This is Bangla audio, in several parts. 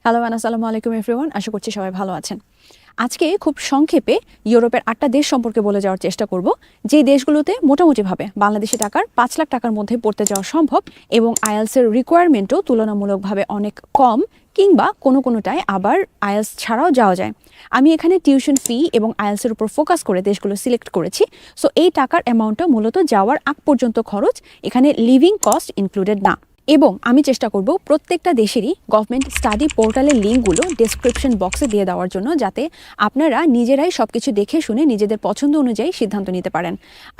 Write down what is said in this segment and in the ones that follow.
হ্যালো আসসালামু আলাইকুম এভরিওয়ান, আশা করছি সবাই ভালো আছেন। আজকে খুব সংক্ষেপে ইউরোপের 8টা দেশ সম্পর্কে বলে যাওয়ার চেষ্টা করব, যে দেশগুলোতে মোটামুটিভাবে বাংলাদেশি টাকার 5 লাখ টাকার মধ্যে পড়তে যাওয়া সম্ভব এবং আইএলসের রিকোয়ারমেন্টও তুলনামূলকভাবে অনেক কম, কিংবা কোনোটায় আবার আইএলস ছাড়াও যাওয়া যায়। আমি এখানে টিউশন ফি এবং আইএলসের উপর ফোকাস করে দেশগুলো সিলেক্ট করেছি। সো এই টাকার অ্যামাউন্টটা মূলত যাওয়ার আগ পর্যন্ত খরচ, এখানে লিভিং কস্ট ইনক্লুডেড না। এবং আমি চেষ্টা করব প্রত্যেকটা দেশেরই গভর্নমেন্ট স্টাডি পোর্টালের লিঙ্কগুলো ডেসক্রিপশন বক্সে দিয়ে দেওয়ার জন্য, যাতে আপনারা নিজেরাই সব কিছু দেখে শুনে নিজেদের পছন্দ অনুযায়ী সিদ্ধান্ত নিতে পারেন।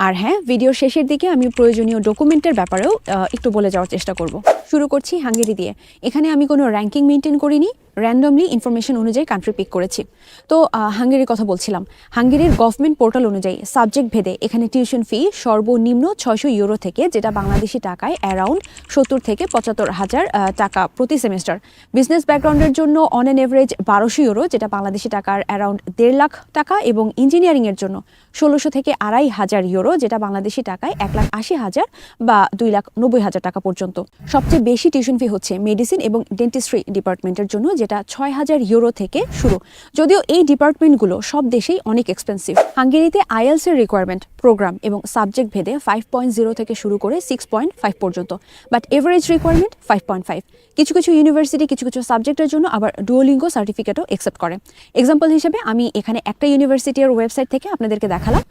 আর হ্যাঁ, ভিডিওর শেষের দিকে আমি প্রয়োজনীয় ডকুমেন্টের ব্যাপারেও একটু বলে যাওয়ার চেষ্টা করব। শুরু করছি হাঙ্গেরি দিয়ে। এখানে আমি কোনো র্যাঙ্কিং মেনটেন করিনি, র্যান্ডমলি ইনফরমেশন অনুযায়ী কান্ট্রি পিক করেছি। তো হাঙ্গেরির কথা বলছিলাম। হাঙ্গেরির গভর্নমেন্ট পোর্টাল অনুযায়ী সাবজেক্ট ভেদে এখানে টিউশন ফি সর্বনিম্ন 600 ইউরো থেকে, যেটা বাংলাদেশি টাকায় অ্যারাউন্ড 70 থেকে 75 হাজার টাকা প্রতি সেমিস্টার। বিজনেস ব্যাকগ্রাউন্ডের জন্য অন অ্যান এভারেজ 1200 ইউরো, যেটা বাংলাদেশি টাকার অ্যারাউন্ড 1.5 লাখ টাকা, এবং ইঞ্জিনিয়ারিংয়ের জন্য 1600 থেকে 2,500 ইউরো, যেটা বাংলাদেশি টাকায় 1,80,000 বা 2,90,000 টাকা পর্যন্ত। সবচেয়ে বেশি টিউশন ফি হচ্ছে মেডিসিন এবং ডেন্টিস্ট্রি ডিপার্টমেন্টের জন্য, যেটা 6,000 ইউরো থেকে শুরু। যদিও এই ডিপার্টমেন্টগুলো সব দেশেই অনেক এক্সপেন্সিভ। হাঙ্গেরিতে আইএলস এর রিকোয়ারমেন্ট প্রোগ্রাম এবং সাবজেক্ট ভেদে 5.0 থেকে শুরু করে 6.5 পর্যন্ত, বাট এভারেজ রিকোয়ারমেন্ট 5.5। কিছু ইউনিভার্সিটি কিছু সাবজেক্টের জন্য আবার ডুওলিঙ্গো সার্টিফিকেটও অ্যাকসেপ্ট করে। এক্সাম্পল হিসেবে আমি এখানে একটা ইউনিভার্সিটির ওয়েবসাইট থেকে আপনাদেরকে দেখালাম।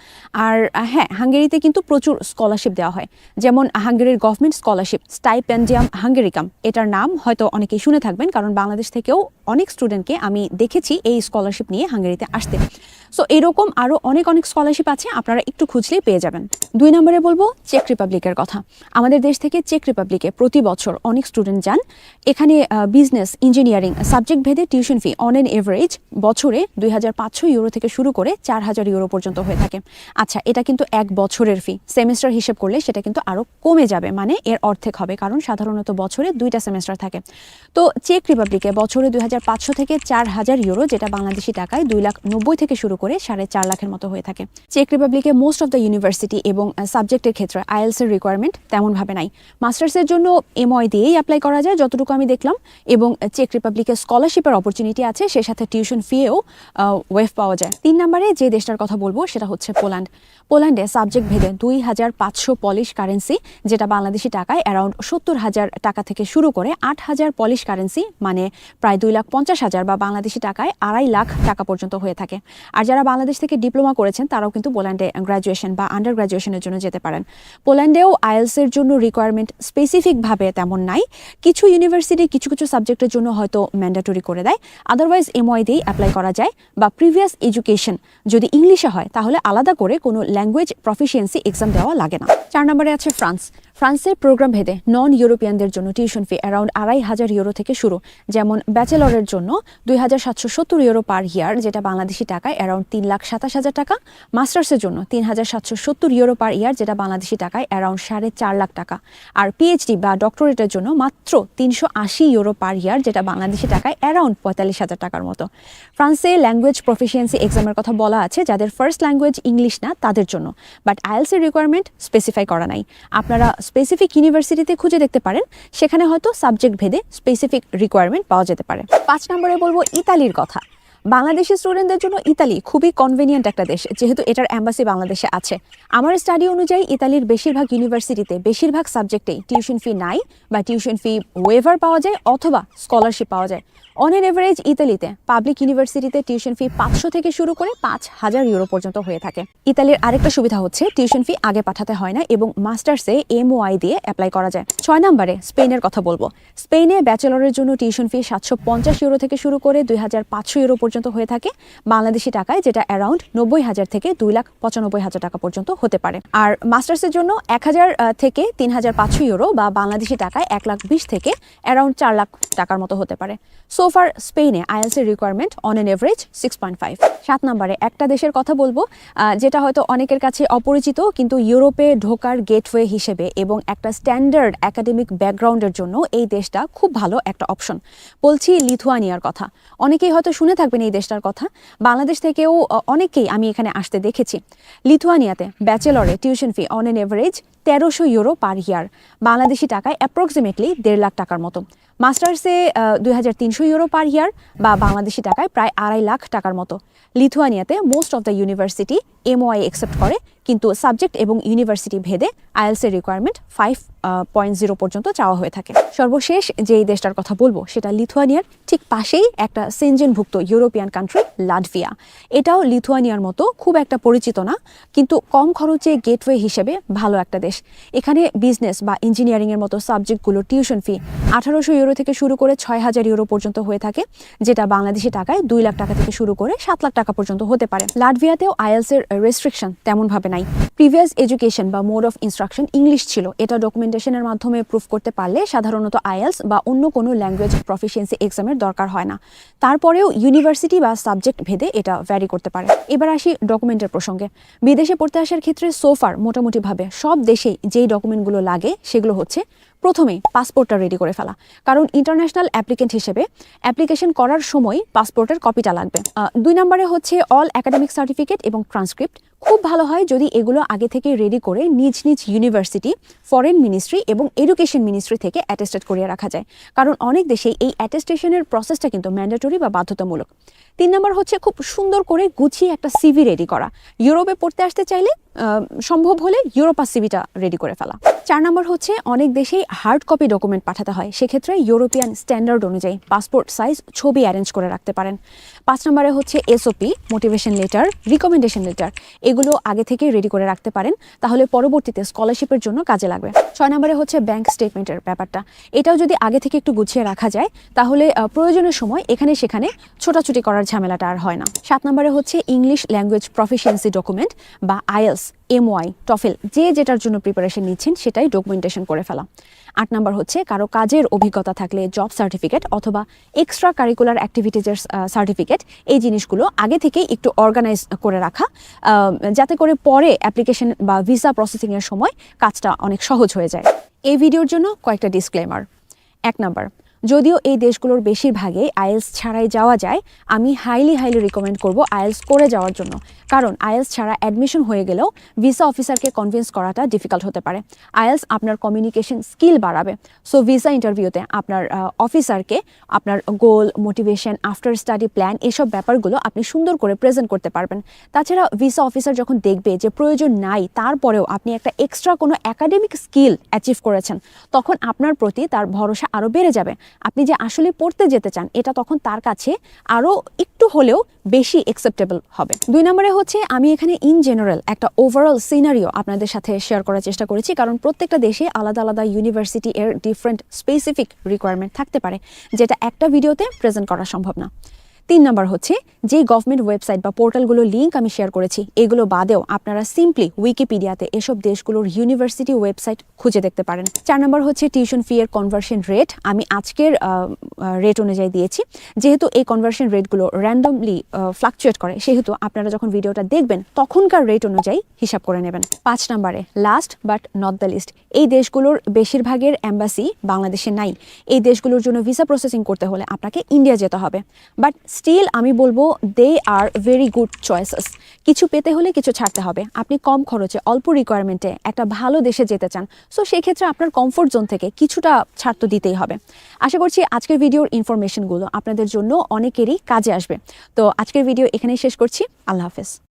আর হ্যাঁ, হাঙ্গেরিতে কিন্তু প্রচুর স্কলারশিপ দেওয়া হয়, যেমন হাঙ্গেরির গভর্নমেন্ট স্কলারশিপ স্টাইপেন্ডিয়াম হাঙ্গেরিকাম। এটার নাম হয়তো অনেকেই শুনে থাকবেন, কারণ বাংলাদেশ থেকেও অনেক স্টুডেন্টকে আমি দেখেছি এই স্কলারশিপ নিয়ে হাঙ্গেরিতে আসতে। সো এরকম আরও অনেক স্কলারশিপ আছে, আপনারা একটু খুঁজলেই পেয়ে যাবেন। 2 নম্বরে বলবো চেক রিপাবলিকের কথা। আমাদের দেশ থেকে চেক রিপাবলিকে প্রতি বছর অনেক স্টুডেন্ট যান। এখানে বিজনেস, ইঞ্জিনিয়ারিং সাবজেক্ট ভেদে tuition fee on an average বছরে 2,500 ইউরো থেকে শুরু করে 4,000 ইউরো পর্যন্ত হয়ে থাকে। আচ্ছা, এটা কিন্তু 1 বছরের ফি। সেমিস্টার হিসেব করলে সেটা কিন্তু আরও কমে যাবে, মানে এর অর্ধেক হবে, কারণ সাধারণত বছরে 2টা সেমিস্টার থাকে। তো চেক রিপাবলিকে বছরে 2,500 থেকে 4,000 ইউরো, যেটা বাংলাদেশি টাকায় 2,90,000 থেকে শুরু করে 4.5 লাখের মতো হয়ে থাকে। চেক রিপাবলিকে মোস্ট অফ দ্য ইউনিভার্সিটি এবং সাবজেক্টের ক্ষেত্রে আইএলস এর রিকোয়ারমেন্ট তেমনভাবে নাই। মাস্টার্সের জন্য এমওআই দিয়েই অ্যাপ্লাই করা যায় যতটুকু আমি দেখলাম, এবং চেক রিপাবলিকে স্কলারশিপের অপরচুনিটি আছে, সে সাথে টিউশন ফিও ওয়েভ পাওয়া যায়। 3 নম্বরে যে দেশটার কথা বলবো সেটা হচ্ছে পোল্যান্ড। পোল্যান্ডে সাবজেক্ট ভেদে 2,500 পলিশ কারেন্সি, যেটা বাংলাদেশি টাকায় অ্যারাউন্ড 70,000 টাকা থেকে শুরু করে 8,000 পলিশ কারেন্সি, মানে প্রায় 2,50,000 বা বাংলাদেশি টাকায় 2.5 লাখ টাকা পর্যন্ত হয়ে থাকে। আর যারা বাংলাদেশ থেকে ডিপ্লোমা করেছেন তারাও কিন্তু পোল্যান্ডে গ্র্যাজুয়েশন বা আন্ডার গ্র্যাজুয়েশনের জন্য যেতে পারেন। পোল্যান্ডেও আইএলসের জন্য রিকোয়ারমেন্ট স্পেসিফিকভাবে তেমন নাই। কিছু ইউনিভার্সিটি কিছু সাবজেক্টের জন্য হয়তো ম্যান্ডেটরি করে দেয়, আদারওয়াইজ এমওআই দিয়েই অ্যাপ্লাই করা যায়, বা প্রিভিয়াস এডুকেশন যদি ইংলিশে হয় তাহলে আলাদা করে কোনো ল্যাঙ্গুয়েজ প্রফিসিয়েন্সি এক্সাম দেওয়া লাগে না। 4 নম্বরে আছে ফ্রান্স। ফ্রান্সের প্রোগ্রাম ভেদে নন ইউরোপিয়ানদের জন্য টিউশন ফি অ্যারাউন্ড 2,500 ইউরো থেকে শুরু, যেমন ব্যাচেলরের জন্য 2,770 ইউরো পার ইয়ার, যেটা বাংলাদেশি টাকায় অ্যারাউন্ড 3,27,000 টাকা। মাস্টার্সের জন্য 3,770 ইউরো পার ইয়ার, যেটা বাংলাদেশি টাকায় অ্যারাউন্ড 4.5 লাখ টাকা। আর পিএইচডি বা ডক্টরেটের জন্য মাত্র 380 ইউরো পার ইয়ার, যেটা বাংলাদেশি টাকায় অ্যারাউন্ড 45,000 টাকার মতো। ফ্রান্সে ল্যাঙ্গুয়েজ প্রফিসিয়েন্সি এক্সামের কথা বলা আছে যাদের ফার্স্ট ল্যাঙ্গুয়েজ ইংলিশ না তাদের জন্য, বাট আইএলস এর রিকোয়ারমেন্ট স্পেসিফাই করা নাই। আপনারা স্পেসিফিক ইউনিভার্সিটিতে খুঁজে দেখতে পারেন, সেখানে হয়তো সাবজেক্ট ভেদে স্পেসিফিক রিকোয়ারমেন্ট পাওয়া যেতে পারে। 5 নম্বরে বলবো ইতালির কথা। বাংলাদেশি স্টুডেন্টদের জন্য ইতালি খুবই কনভেনিয়েন্ট একটা দেশ, যেহেতু এটার অ্যাম্বাসি বাংলাদেশে আছে। আমার স্টাডি অনুযায়ী ইতালির বেশিরভাগ ইউনিভার্সিটিতে বেশিরভাগ সাবজেক্টেই টিউশন ফি নাই, বা টিউশন ফি ওয়েভার পাওয়া যায় অথবা স্কলারশিপ পাওয়া যায়। অন এন এভারেজ ইতালিতে পাবলিক ইউনিভার্সিটিতে টিউশন ফি 500 থেকে শুরু করে 5,000 ইউরো পর্যন্ত হয়ে থাকে। ইতালির আরেকটা সুবিধা হচ্ছে টিউশন ফি আগে পাঠাতে হয় না, এবং মাস্টার্সে এমওআই দিয়ে অ্যাপ্লাই করা যায়। 6 নম্বরে স্পেনের কথা বলবো। স্পেনে ব্যাচেলরের জন্য টিউশন ফি 750 ইউরো থেকে শুরু করে 2,500 ইউরো পর্যন্ত হয়ে থাকে বাংলাদেশি টাকায়, যেটা অ্যারাউন্ড 90,000 থেকে 2,95,000 টাকা পর্যন্ত হতে পারে। আর মাস্টার্সের জন্য 1,000 থেকে 3,500 ইউরো বা বাংলাদেশি টাকায় 1,20,000 থেকে অ্যারাউন্ড 4 লাখ টাকার মতো হতে পারে। সোফার স্পেনে আইএলস এর রিকোয়ারমেন্ট অন এন এভারেজ 6.5। 7 নম্বরে একটা দেশের কথা বলবো, যেটা হয়তো অনেকের কাছে অপরিচিত, কিন্তু ইউরোপে ঢোকার গেটওয়ে হিসেবে এবং একটা স্ট্যান্ডার্ড একাডেমিক ব্যাকগ্রাউন্ডের জন্য এই দেশটা খুব ভালো একটা অপশন। বলছি লিথুয়ানিয়ার কথা। অনেকেই হয়তো শুনে থাকবেন এই দেশটার কথা, বাংলাদেশ থেকেও অনেকেই আমি এখানে আসতে দেখেছি। লিথুয়ানিয়াতে ব্যাচেলরে tuition fee on an average 1300 euro per year, Bangladeshi টাকায় অ্যাপ্রক্সিমেটলি 1.5 লাখ টাকার মতো। মাস্টার্সে 2300 ইউরো পার ইয়ার বা বাংলাদেশি টাকায় প্রায় 2.5 লাখ টাকার মতো। লিথুয়ানিয়াতে most of the university MOI accept করে, কিন্তু সাবজেক্ট এবং ইউনিভার্সিটি ভেদে আইএলসের রিকোয়ারমেন্ট 5.0 পর্যন্ত চাওয়া হয়ে থাকে। সর্বশেষ যেই দেশটার কথা বলবো সেটা লিথুয়ানিয়ার ঠিক পাশেই একটা সেনজেনভুক্ত ইউরোপিয়ান কান্ট্রি লাটভিয়া। এটাও লিথুয়ানিয়ার মতো খুব একটা পরিচিত না, কিন্তু কম খরচে গেটওয়ে হিসেবে ভালো একটা দেশ। এখানে বিজনেস বা ইঞ্জিনিয়ারিংয়ের মতো সাবজেক্টগুলোর টিউশন ফি 1800 ইউরো থেকে শুরু করে 6000 ইউরো পর্যন্ত হয়ে থাকে, যেটা বাংলাদেশি টাকায় 2 লাখ টাকা থেকে শুরু করে 7 লাখ টাকা পর্যন্ত হতে পারে। লাটভিয়াতেও আইএলসের রেস্ট্রিকশন তেমনভাবে নাই। প্রিভিয়াস এডুকেশন বা মোড অফ ইনস্ট্রাকশন ইংলিশ ছিল, এটা ডকুমেন্টেশনের মাধ্যমে প্রুফ করতে পারলে সাধারণত আইএলস বা অন্য কোনো ল্যাঙ্গুয়েজ প্রফিসিয়েন্সি এক্সামের দরকার হয় না। তারপরেও ইউনিভার্সিটি বা সাবজেক্ট ভেদে এটা ভ্যারি করতে পারে। এবার আসি ডকুমেন্টের প্রসঙ্গে। বিদেশে পড়তে আসার ক্ষেত্রে সোফার মোটামুটিভাবে সব দেশেই যেই ডকুমেন্টগুলো লাগে সেগুলো হচ্ছে প্রথমেই পাসপোর্টটা রেডি করে ফেলা, কারণ ইন্টারন্যাশনাল অ্যাপ্লিকেন্ট হিসেবে অ্যাপ্লিকেশন করার সময় পাসপোর্টের কপিটা লাগবে। 2 নম্বরে হচ্ছে অল একাডেমিক সার্টিফিকেট এবং ট্রান্সক্রিপ্ট। খুব ভালো হয় যদি এগুলো আগে থেকে রেডি করে নিজ নিজ ইউনিভার্সিটি, ফরেন মিনিস্ট্রি এবং এডুকেশন মিনিস্ট্রি থেকে অ্যাটেস্টেড করিয়ে রাখা যায়, কারণ অনেক দেশেই এই অ্যাটেস্টেশনের প্রসেসটা কিন্তু ম্যান্ডেটরি বা বাধ্যতামূলক। 3 নম্বর হচ্ছে খুব সুন্দর করে গুছিয়ে একটা সিভি রেডি করা। ইউরোপে পড়তে আসতে চাইলে সম্ভব হলে ইউরোপাস সিভিটা রেডি করে ফেলা। 4 নম্বর হচ্ছে অনেক দেশেই হার্ড কপি ডকুমেন্ট পাঠাতে হয়, সেক্ষেত্রে ইউরোপিয়ান স্ট্যান্ডার্ড অনুযায়ী পাসপোর্ট সাইজ ছবি অ্যারেঞ্জ করে রাখতে পারেন। 5 নম্বরে হচ্ছে SOP, motivation letter, recommendation letter, এগুলো আগে থেকে রেডি করে রাখতে পারেন, তাহলে পরবর্তীতে স্কলারশিপের জন্য কাজে লাগবে। 6 নম্বরে হচ্ছে ব্যাংক স্টেটমেন্টের ব্যাপারটা, এটাও যদি আগে থেকে একটু গুছিয়ে রাখা যায় তাহলে প্রয়োজনের সময় এখানে সেখানে ছোটাছুটি করার ঝামেলাটা আর হয় না। 7 নম্বরে হচ্ছে ইংলিশ ল্যাঙ্গুয়েজ প্রফিসিয়েন্সি ডকুমেন্ট বা আইএলস, MOI, টফেল, যে যেটার জন্য প্রিপারেশন নিচ্ছেন সেটাই ডকুমেন্টেশন করে ফেলা। 8 নম্বর হচ্ছে কারো কাজের অভিজ্ঞতা থাকলে জব সার্টিফিকেট অথবা এক্সট্রা কারিকুলার অ্যাক্টিভিটিজের সার্টিফিকেট, এই জিনিসগুলো আগে থেকেই একটু অর্গানাইজ করে রাখা, যাতে করে পরে অ্যাপ্লিকেশন বা ভিসা প্রসেসিংয়ের সময় কাজটা অনেক সহজ হয়ে যায়। এই ভিডিওর জন্য কয়েকটা ডিসক্লেমার। 1 নম্বর, যদিও এই দেশগুলোর বেশিরভাগে আইএলস ছাড়াই যাওয়া যায়, আমি হাইলি রিকমেন্ড করব আইএলস করে যাওয়ার জন্য, কারণ আইএলস ছাড়া অ্যাডমিশন হয়ে গেলেও ভিসা অফিসারকে কনভিন্স করাটা ডিফিকাল্ট হতে পারে। আইএলস আপনার কমিউনিকেশন স্কিল বাড়াবে, সো ভিসা ইন্টারভিউতে আপনার অফিসারকে আপনার গোল, মোটিভেশন, আফটার স্টাডি প্ল্যান, এসব ব্যাপারগুলো আপনি সুন্দর করে প্রেজেন্ট করতে পারবেন। তাছাড়া ভিসা অফিসার যখন দেখবে যে প্রয়োজন নাই, তারপরেও আপনি একটা এক্সট্রা কোনো একাডেমিক স্কিল অ্যাচিভ করেছেন, তখন আপনার প্রতি তার ভরসা আরও বেড়ে যাবে। আপনি যে আসলে পড়তে যেতে চান এটা তখন তার কাছে আরও একটু হলেও বেশি অ্যাকসেপ্টেবল হবে। 2 নম্বরে হচ্ছে আমি এখানে ইন জেনারেল একটা ওভারঅল সিনারিও আপনাদের সাথে শেয়ার করার চেষ্টা করেছি, কারণ প্রত্যেকটা দেশে আলাদা আলাদা ইউনিভার্সিটি এর ডিফারেন্ট স্পেসিফিক রিকোয়ারমেন্ট থাকতে পারে, যেটা একটা ভিডিওতে প্রেজেন্ট করা সম্ভব না। 3 নম্বর হচ্ছে যে গভর্নমেন্ট ওয়েবসাইট বা পোর্টালগুলো লিঙ্ক আমি শেয়ার করেছি, এগুলো বাদেও আপনারা সিম্পলি উইকিপিডিয়াতে এসব দেশগুলোর ইউনিভার্সিটি ওয়েবসাইট খুঁজে দেখতে পারেন। 4 নম্বর হচ্ছে টিউশন ফি এর কনভার্সন রেট, আমি আজকের রেট অনুযায়ী দিয়েছি। যেহেতু এই কনভার্সন রেটগুলো র্যান্ডমলি ফ্লাকচুয়েট করে, সেহেতু আপনারা যখন ভিডিওটা দেখবেন তখনকার রেট অনুযায়ী হিসাব করে নেবেন। 5 নম্বরে last but not the least, এই দেশগুলোর বেশিরভাগের এম্বাসি বাংলাদেশে নাই। এই দেশগুলোর জন্য ভিসা প্রসেসিং করতে হলে আপনাকে ইন্ডিয়া যেতে হবে, বাট স্টিল আমি বলবো দে আর ভেরি গুড চয়েসেস। কিছু পেতে হলে কিছু ছাড়তে হবে। আপনি কম খরচে অল্প রিকোয়ারমেন্টে একটা ভালো দেশে যেতে চান, সো সেই ক্ষেত্রে আপনার কমফোর্ট জোন থেকে কিছুটা ছাড় তো দিতেই হবে। আশা করছি আজকের ভিডিওর ইনফরমেশনগুলো আপনাদের জন্য অনেকেরই কাজে আসবে। তো আজকের ভিডিও এখানেই শেষ করছি। আল্লাহ হাফেজ।